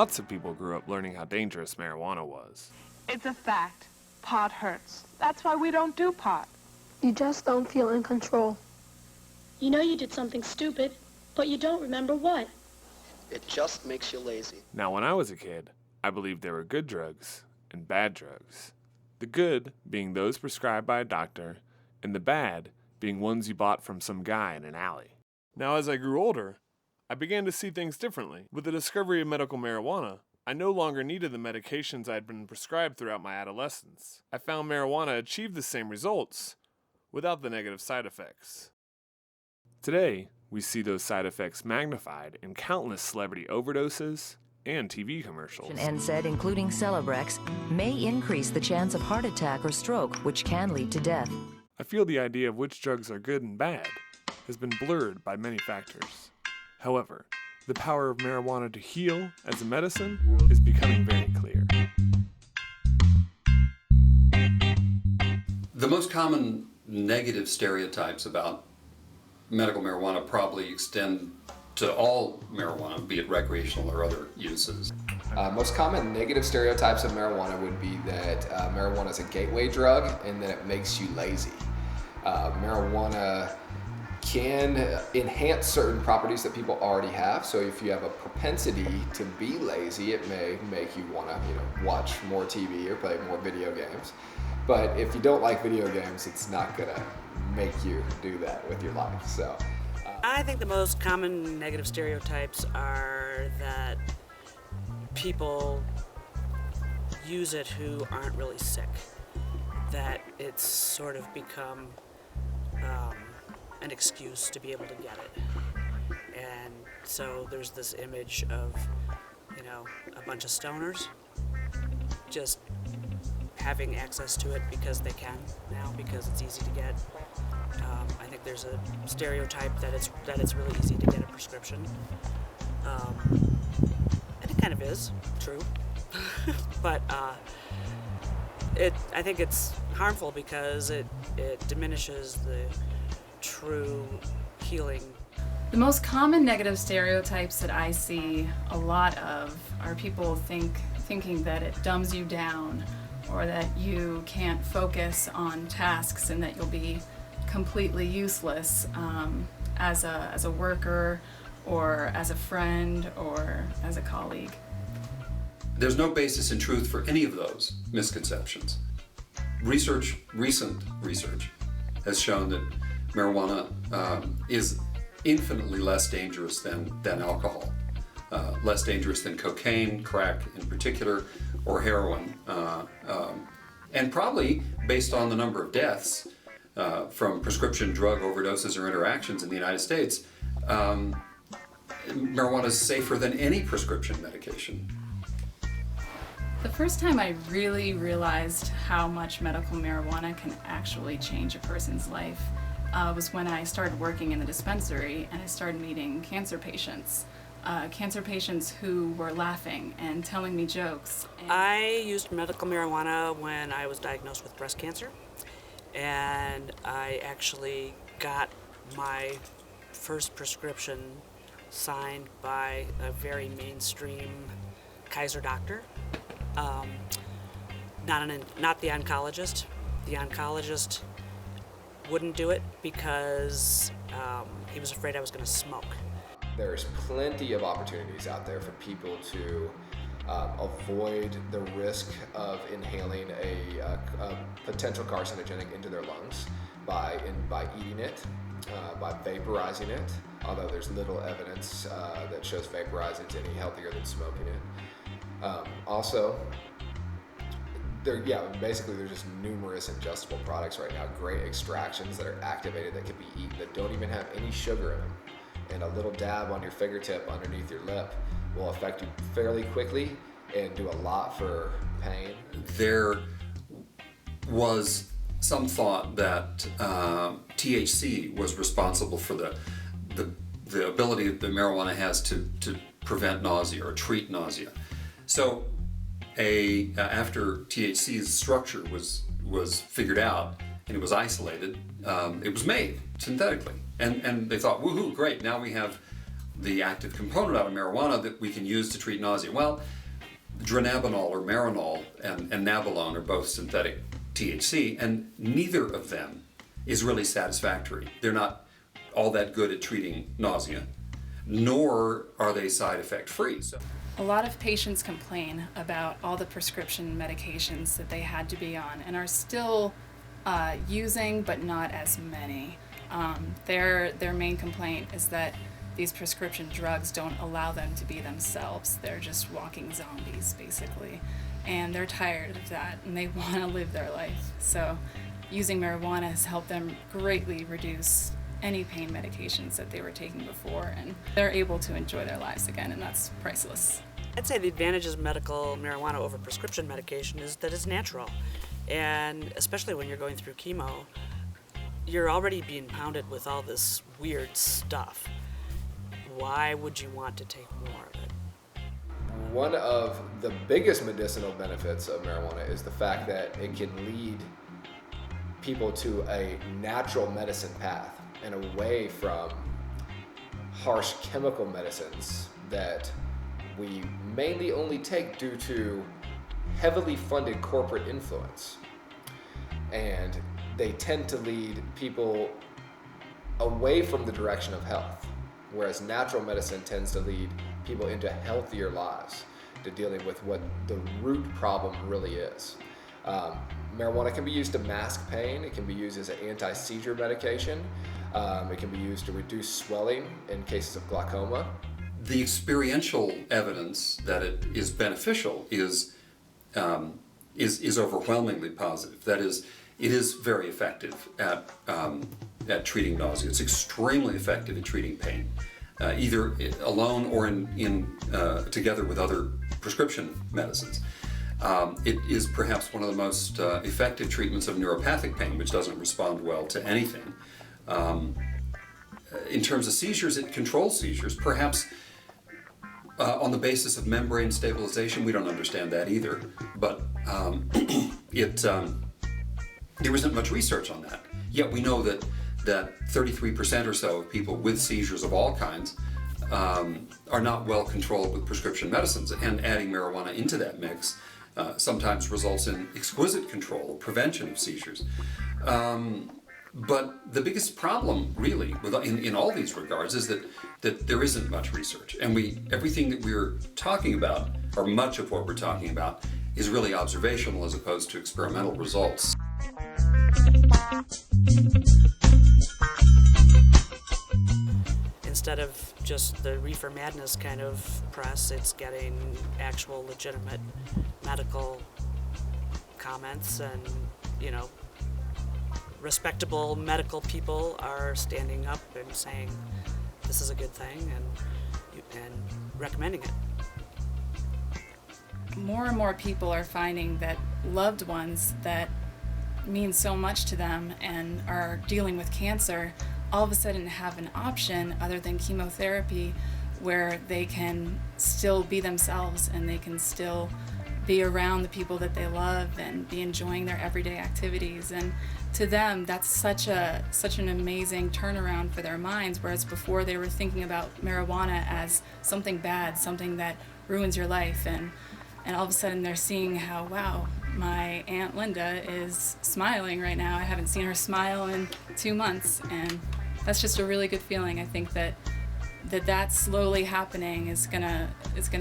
Lots of people grew up learning how dangerous marijuana was. It's a fact. Pot hurts. That's why we don't do pot. You just don't feel in control. You know you did something stupid, but you don't remember what. It just makes you lazy. Now, when I was a kid, I believed there were good drugs and bad drugs. The good being those prescribed by a doctor, and the bad being ones you bought from some guy in an alley. Now, as I grew older, I began to see things differently. With the discovery of medical marijuana, I no longer needed the medications I had been prescribed throughout my adolescence. I found marijuana achieved the same results without the negative side effects. Today, we see those side effects magnified in countless celebrity overdoses and TV commercials. NSAID, including Celebrex, may increase the chance of heart attack or stroke, which can lead to death. I feel the idea of which drugs are good and bad has been blurred by many factors. However, the power of marijuana to heal as a medicine is becoming very clear. The most common negative stereotypes about medical marijuana probably extend to all marijuana, be it recreational or other uses. Most common negative stereotypes of marijuana would be that marijuana is a gateway drug and that it makes you lazy. Marijuana can enhance certain properties that people already have. So if you have a propensity to be lazy, it may make you want to, watch more TV or play more video games. But if you don't like video games, it's not gonna make you do that with your life. So I think the most common negative stereotypes are that people use it who aren't really sick, that it's sort of become an excuse to be able to get it. And so there's this image of, a bunch of stoners just having access to it because they can now, because it's easy to get. I think there's a stereotype that it's really easy to get a prescription. And it kind of is true, but I think it's harmful because it diminishes the true healing. The most common negative stereotypes that I see a lot of are people thinking that it dumbs you down, or that you can't focus on tasks and that you'll be completely useless as a worker or as a friend or as a colleague. There's no basis in truth for any of those misconceptions. Recent research, has shown that marijuana is infinitely less dangerous than alcohol, less dangerous than cocaine, crack in particular, or heroin, and probably based on the number of deaths from prescription drug overdoses or interactions in the United States, marijuana is safer than any prescription medication. The first time I really realized how much medical marijuana can actually change a person's life was when I started working in the dispensary and I started meeting cancer patients who were laughing and telling me jokes. I used medical marijuana when I was diagnosed with breast cancer, and I actually got my first prescription signed by a very mainstream Kaiser doctor. Not the oncologist. The oncologist wouldn't do it because he was afraid I was going to smoke. There's plenty of opportunities out there for people to avoid the risk of inhaling a potential carcinogenic into their lungs by eating it, by vaporizing it, although there's little evidence that shows vaporizing is any healthier than smoking it. Also, basically there's just numerous ingestible products right now, great extractions that are activated that can be eaten that don't even have any sugar in them. And a little dab on your fingertip underneath your lip will affect you fairly quickly and do a lot for pain. There was some thought that THC was responsible for the ability that marijuana has to prevent nausea or treat nausea. So after THC's structure was figured out and it was isolated, it was made synthetically. And they thought, woohoo, great, now we have the active component out of marijuana that we can use to treat nausea? Well, dronabinol or Marinol and Nabilone are both synthetic THC, and neither of them is really satisfactory. They're not all that good at treating nausea, nor are they side effect free. So a lot of patients complain about all the prescription medications that they had to be on and are still using, but not as many. Their main complaint is that these prescription drugs don't allow them to be themselves. They're just walking zombies, basically. And they're tired of that, and they want to live their life. So using marijuana has helped them greatly reduce any pain medications that they were taking before, and they're able to enjoy their lives again, and that's priceless. I'd say the advantages of medical marijuana over prescription medication is that it's natural. And especially when you're going through chemo, you're already being pounded with all this weird stuff. Why would you want to take more of it? One of the biggest medicinal benefits of marijuana is the fact that it can lead people to a natural medicine path and away from harsh chemical medicines that we mainly only take due to heavily funded corporate influence. And they tend to lead people away from the direction of health, whereas natural medicine tends to lead people into healthier lives, to dealing with what the root problem really is. Marijuana can be used to mask pain. It can be used as an anti-seizure medication. It can be used to reduce swelling in cases of glaucoma. the experiential evidence that it is beneficial is overwhelmingly positive. That is, it is very effective at treating nausea. It's extremely effective at treating pain, either alone or together with other prescription medicines. It is perhaps one of the most effective treatments of neuropathic pain, which doesn't respond well to anything. In terms of seizures, it controls seizures, perhaps on the basis of membrane stabilization. We don't understand that either, but there isn't much research on that. Yet we know that 33% or so of people with seizures of all kinds are not well controlled with prescription medicines, and adding marijuana into that mix sometimes results in exquisite control or prevention of seizures. But the biggest problem, really, in all these regards, is that there isn't much research, and everything that we're talking about, or much of what we're talking about, is really observational as opposed to experimental results. Instead of just the reefer madness kind of press, it's getting actual legitimate medical comments, and respectable medical people are standing up and saying this is a good thing and recommending it. More and more people are finding that loved ones that mean so much to them and are dealing with cancer all of a sudden have an option other than chemotherapy where they can still be themselves and they can still be around the people that they love and be enjoying their everyday activities. And to them, that's such an amazing turnaround for their minds, whereas before they were thinking about marijuana as something bad, something that ruins your life, and all of a sudden they're seeing how, wow, my Aunt Linda is smiling right now. I haven't seen her smile in 2 months, and that's just a really good feeling. I think that slowly happening is gonna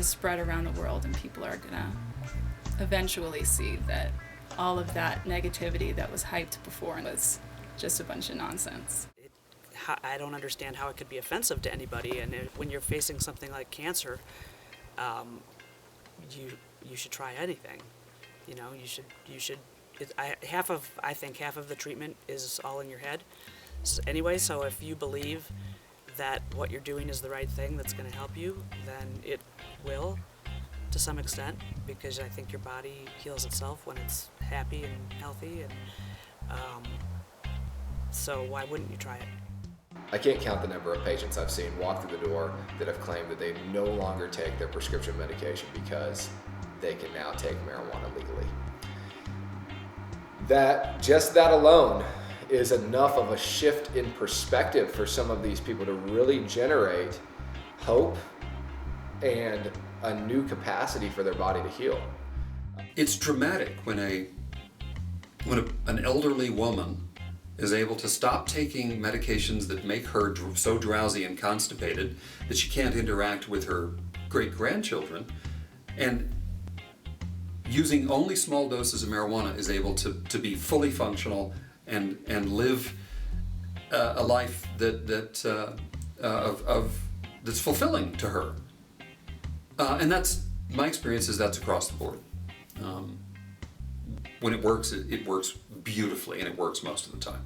spread around the world, and people are gonna eventually see that all of that negativity that was hyped before was just a bunch of nonsense. I don't understand how it could be offensive to anybody, and when you're facing something like cancer, you should try anything. You should. I think half of the treatment is all in your head. Anyway, so if you believe that what you're doing is the right thing that's going to help you, then it will, to some extent, because I think your body heals itself when it's happy and healthy, and so why wouldn't you try it? I can't count the number of patients I've seen walk through the door that have claimed that they no longer take their prescription medication because they can now take marijuana legally. That alone is enough of a shift in perspective for some of these people to really generate hope and a new capacity for their body to heal. It's dramatic when an elderly woman is able to stop taking medications that make her so drowsy and constipated that she can't interact with her great-grandchildren, and using only small doses of marijuana is able to be fully functional and live a life that's fulfilling to her. And that's my experience is that's across the board. When it works, it works beautifully, and it works most of the time.